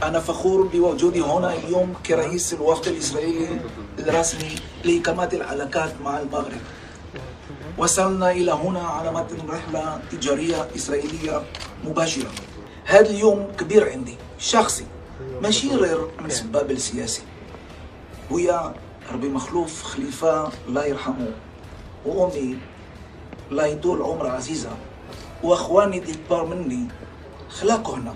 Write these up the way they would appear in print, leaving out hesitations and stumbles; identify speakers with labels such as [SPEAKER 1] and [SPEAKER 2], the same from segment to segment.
[SPEAKER 1] أنا فخور بوجودي هنا اليوم كرئيس الوفد الإسرائيلي الرسمي لإقامة العلاقات مع المغرب. وصلنا إلى هنا على متن رحلة تجارية إسرائيلية مباشرة. هذا اليوم كبير عندي شخصي، ماشي غير من السباب السياسي. ويا ربي مخلوف خليفة الله يرحمه، وأمي الله يطول عمرها عزيزة، وأخواني دي كبار مني خلاقوا هنا.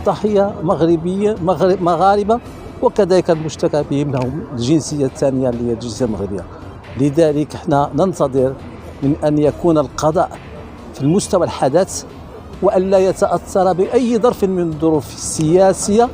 [SPEAKER 2] الضحية مغربية مغاربة، وكذلك المشتكى بهم لهم الجنسية الثانية اللي هي الجنسية المغربية. لذلك احنا ننتظر من أن يكون القضاء في المستوى الحدث، وأن لا يتأثر بأي ظرف من الظروف السياسية